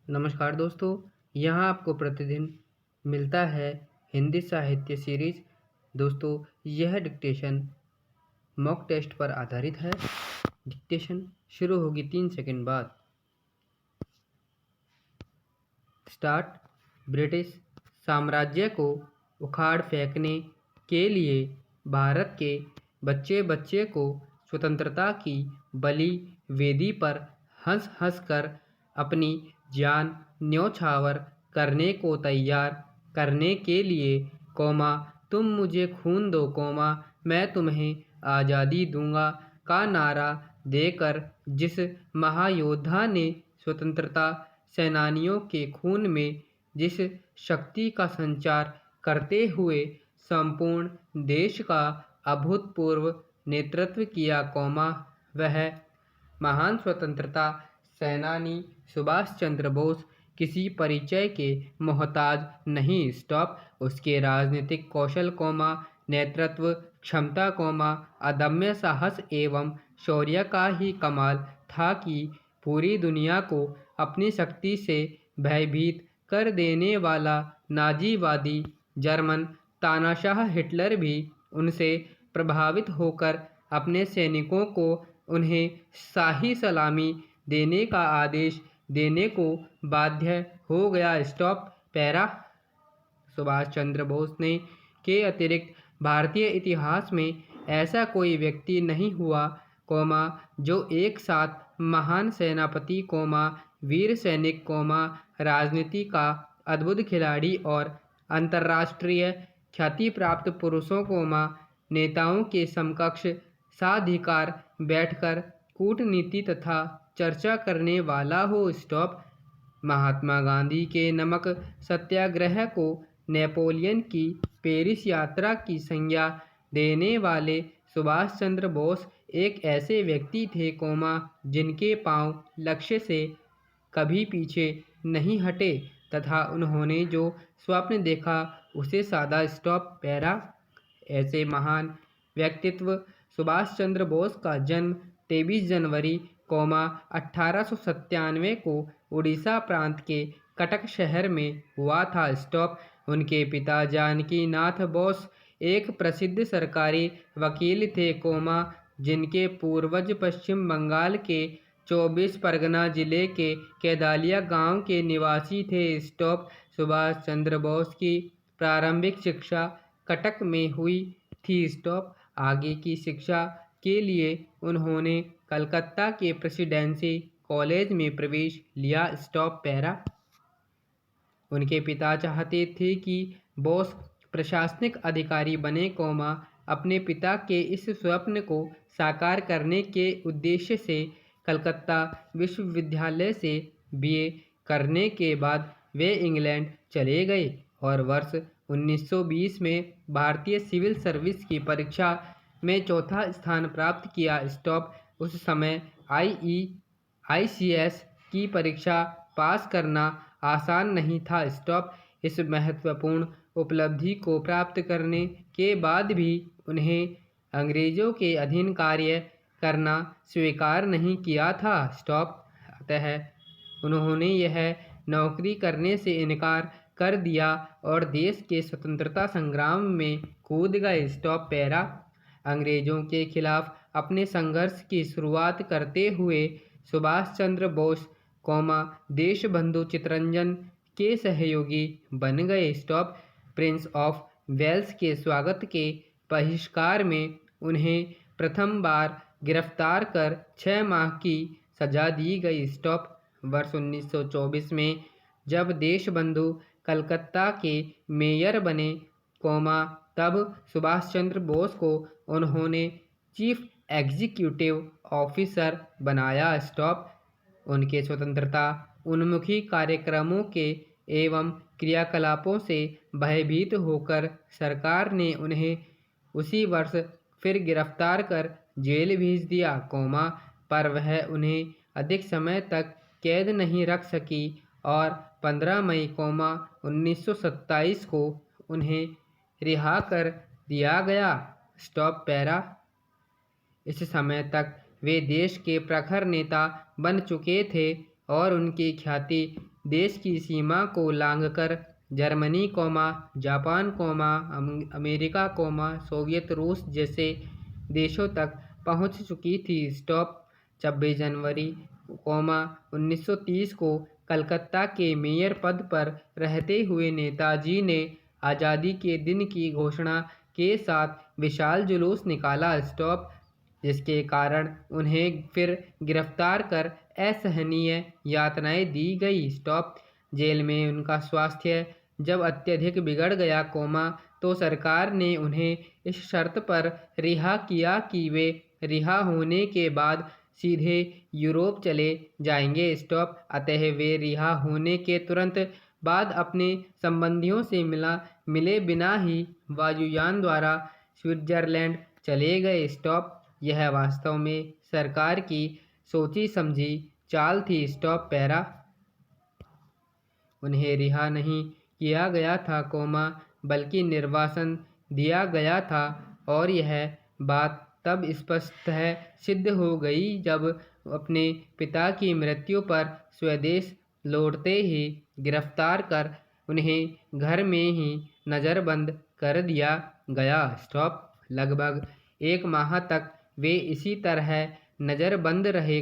नमस्कार दोस्तों, यहाँ आपको प्रतिदिन मिलता है हिंदी साहित्य सीरीज। दोस्तों, यह डिक्टेशन मॉक टेस्ट पर आधारित है। डिक्टेशन शुरू होगी 3 सेकंड बाद। स्टार्ट। ब्रिटिश साम्राज्य को उखाड़ फेंकने के लिए भारत के बच्चे बच्चे को स्वतंत्रता की बलि वेदी पर हंस हंस कर अपनी जान न्यौछावर करने को तैयार करने के लिए तुम मुझे खून दो मैं तुम्हें आज़ादी दूंगा का नारा देकर जिस महायोद्धा ने स्वतंत्रता सेनानियों के खून में जिस शक्ति का संचार करते हुए संपूर्ण देश का अभूतपूर्व नेतृत्व किया वह महान स्वतंत्रता सेनानी सुभाष चंद्र बोस किसी परिचय के मोहताज नहीं। स्टॉप। उसके राजनीतिक कौशल नेतृत्व क्षमता अदम्य साहस एवं शौर्य का ही कमाल था कि पूरी दुनिया को अपनी शक्ति से भयभीत कर देने वाला नाजीवादी जर्मन तानाशाह हिटलर भी उनसे प्रभावित होकर अपने सैनिकों को उन्हें शाही सलामी देने का आदेश देने को बाध्य हो गया। स्टॉप। पैरा। सुभाष चंद्र बोस ने के अतिरिक्त भारतीय इतिहास में ऐसा कोई व्यक्ति नहीं हुआ जो एक साथ महान सेनापति वीर सैनिक राजनीति का अद्भुत खिलाड़ी और अंतर्राष्ट्रीय ख्याति प्राप्त पुरुषों नेताओं के समकक्ष साधिकार बैठकर कूटनीति तथा चर्चा करने वाला हो। स्टॉप। महात्मा गांधी के नमक सत्याग्रह को नेपोलियन की पेरिस यात्रा की संज्ञा देने वाले सुभाष चंद्र बोस एक ऐसे व्यक्ति थे जिनके पांव लक्ष्य से कभी पीछे नहीं हटे तथा उन्होंने जो स्वप्न देखा उसे साधा। स्टॉप। पैरा। ऐसे महान व्यक्तित्व सुभाष चंद्र बोस का जन्म 23 जनवरी 1897 को उड़ीसा प्रांत के कटक शहर में हुआ था। स्टॉप। उनके पिता जानकी नाथ बोस एक प्रसिद्ध सरकारी वकील थे जिनके पूर्वज पश्चिम बंगाल के 24 परगना जिले के कैदालिया गांव के निवासी थे। स्टॉप। सुभाष चंद्र बोस की प्रारंभिक शिक्षा कटक में हुई थी। स्टॉप। आगे की शिक्षा के लिए उन्होंने कलकत्ता के प्रेसिडेंसी कॉलेज में प्रवेश लिया। स्टॉप। पैरा। उनके पिता चाहते थे कि बोस प्रशासनिक अधिकारी बने अपने पिता के इस स्वप्न को साकार करने के उद्देश्य से कलकत्ता विश्वविद्यालय से बीए करने के बाद वे इंग्लैंड चले गए और वर्ष 1920 में भारतीय सिविल सर्विस की परीक्षा में चौथा स्थान प्राप्त किया। स्टॉप। उस समय ICS की परीक्षा पास करना आसान नहीं था। स्टॉप। इस महत्वपूर्ण उपलब्धि को प्राप्त करने के बाद भी उन्हें अंग्रेजों के अधीन कार्य करना स्वीकार नहीं किया था। स्टॉप। अतः उन्होंने यह नौकरी करने से इनकार कर दिया और देश के स्वतंत्रता संग्राम में कूद गए। स्टॉप। पैरा। अंग्रेजों के खिलाफ अपने संघर्ष की शुरुआत करते हुए सुभाष चंद्र बोस देशबंधु चित्तरंजन के सहयोगी बन गए। स्टॉप। प्रिंस ऑफ वेल्स के स्वागत के बहिष्कार में उन्हें प्रथम बार गिरफ्तार कर 6 माह की सजा दी गई। स्टॉप। वर्ष 1924 में जब देशबंधु कलकत्ता के मेयर बने तब सुभाष चंद्र बोस को उन्होंने चीफ एग्जीक्यूटिव ऑफिसर बनाया। स्टॉप। उनके स्वतंत्रता उन्मुखी कार्यक्रमों के एवं क्रियाकलापों से भयभीत होकर सरकार ने उन्हें उसी वर्ष फिर गिरफ्तार कर जेल भेज दिया पर वह उन्हें अधिक समय तक कैद नहीं रख सकी और 15 मई 1927 को उन्हें रिहा कर दिया गया। स्टॉप। पैरा। इस समय तक वे देश के प्रखर नेता बन चुके थे और उनकी ख्याति देश की सीमा को लांघकर जर्मनी, जापान, अमेरिका, सोवियत रूस जैसे देशों तक पहुंच चुकी थी। 26 जनवरी, 1930 को कलकत्ता के मेयर पद पर रहते हुए नेताजी ने आज़ादी के दिन की घोषणा के साथ विशाल जुलूस निकाला। जिसके कारण उन्हें फिर गिरफ्तार कर असहनीय यातनाएं दी गई। जेल में उनका स्वास्थ्य जब अत्यधिक बिगड़ गया, तो सरकार ने उन्हें इस शर्त पर रिहा किया कि वे रिहा होने के बाद सीधे यूरोप चले जाएंगे। अतः वे रिहा होने के तुरंत बाद अपने संबंधियों से मिले बिना ही वायुयान द्वारा स्विट्जरलैंड चले गए। यह वास्तव में सरकार की सोची समझी चाल थी। पैरा उन्हें रिहा नहीं किया गया था, बल्कि निर्वासन दिया गया था, और यह बात तब स्पष्ट सिद्ध हो गई जब अपने पिता की मृत्यु पर स्वदेश लौटते ही गिरफ्तार कर उन्हें घर में ही नज़रबंद कर दिया गया। लगभग 1 माह तक वे इसी तरह नज़रबंद रहे,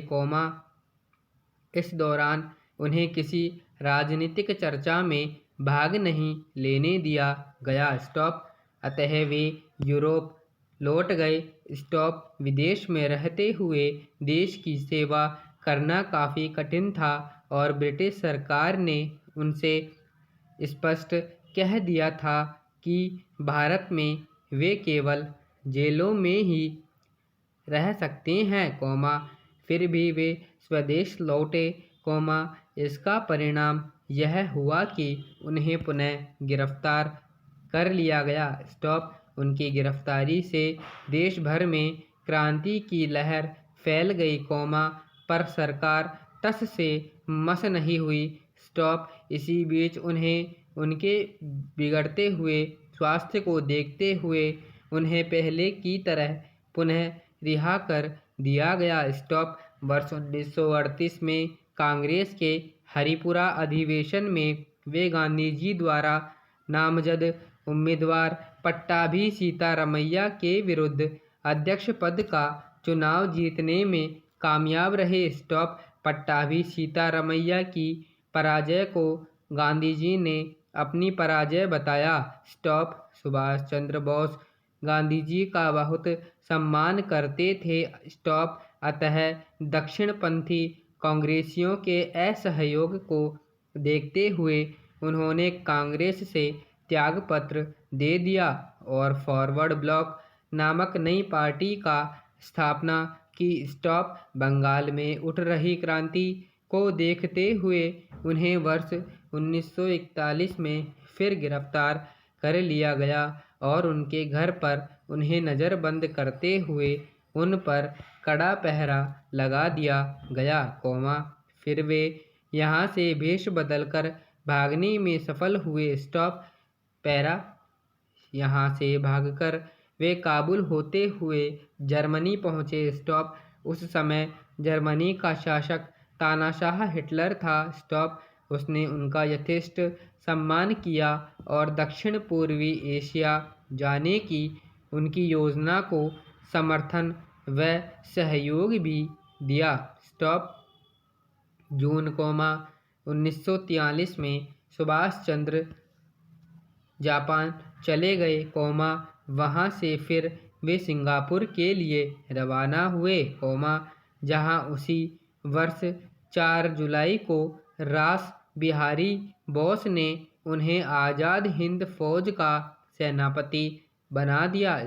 इस दौरान उन्हें किसी राजनीतिक चर्चा में भाग नहीं लेने दिया गया। अतः वे यूरोप लौट गए। विदेश में रहते हुए देश की सेवा करना काफ़ी कठिन था, और ब्रिटिश सरकार ने उनसे स्पष्ट कह दिया था कि भारत में वे केवल जेलों में ही रह सकते हैं, फिर भी वे स्वदेश लौटे, इसका परिणाम यह हुआ कि उन्हें पुनः गिरफ्तार कर लिया गया। उनकी गिरफ्तारी से देश भर में क्रांति की लहर फैल गई, पर सरकार टस से मस नहीं हुई। इसी बीच उन्हें उनके बिगड़ते हुए स्वास्थ्य को देखते हुए उन्हें पहले की तरह पुनः रिहा कर दिया गया। वर्ष 1938 में कांग्रेस के हरिपुरा अधिवेशन में वे गांधी जी द्वारा नामजद उम्मीदवार पट्टाभी सीतारमैया के विरुद्ध अध्यक्ष पद का चुनाव जीतने में कामयाब रहे। पट्टाभी सीतारमैया की पराजय को गांधी जी ने अपनी पराजय बताया। सुभाष चंद्र बोस गांधी जी का बहुत सम्मान करते थे, अतः दक्षिणपंथी कांग्रेसियों के असहयोग को देखते हुए उन्होंने कांग्रेस से त्यागपत्र दे दिया और फॉरवर्ड ब्लॉक नामक नई पार्टी का स्थापना की। बंगाल में उठ रही क्रांति को देखते हुए उन्हें वर्ष 1941 में फिर गिरफ्तार कर लिया गया और उनके घर पर उन्हें नज़रबंद करते हुए उन पर कड़ा पहरा लगा दिया गया, फिर वे यहाँ से भेष बदलकर भागने में सफल हुए। पैरा यहाँ से भागकर वे काबुल होते हुए जर्मनी पहुँचे। उस समय जर्मनी का शासक तानाशाह हिटलर था। उसने उनका यथेष्ट सम्मान किया और दक्षिण पूर्वी एशिया जाने की उनकी योजना को समर्थन व सहयोग भी दिया। जून, 1943 में सुभाष चंद्र जापान चले गए, वहाँ से फिर वे सिंगापुर के लिए रवाना हुए, जहाँ उसी वर्ष 4 जुलाई को रास बिहारी बोस ने उन्हें आज़ाद हिंद फौज का सेनापति बना दिया।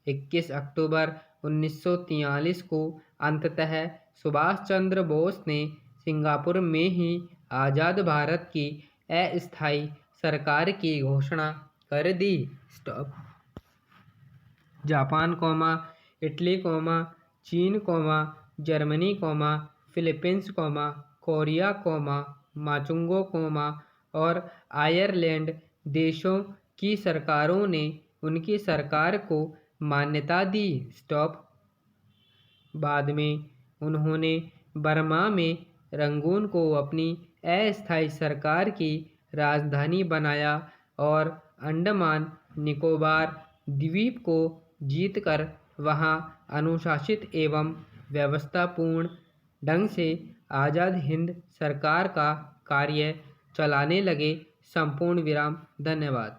21 अक्टूबर 1943 को अंततः सुभाष चंद्र बोस ने सिंगापुर में ही आज़ाद भारत की अस्थायी सरकार की घोषणा कर दी। जापान, इटली, चीन, जर्मनी, फिलीपींस, कोरिया, माचुंगो, और आयरलैंड देशों की सरकारों ने उनकी सरकार को मान्यता दी। बाद में उन्होंने बर्मा में रंगून को अपनी अस्थायी सरकार की राजधानी बनाया और अंडमान निकोबार द्वीप को जीतकर वहां अनुशासित एवं व्यवस्थापूर्ण ढंग से आज़ाद हिंद सरकार का कार्य चलाने लगे। संपूर्ण विराम। धन्यवाद।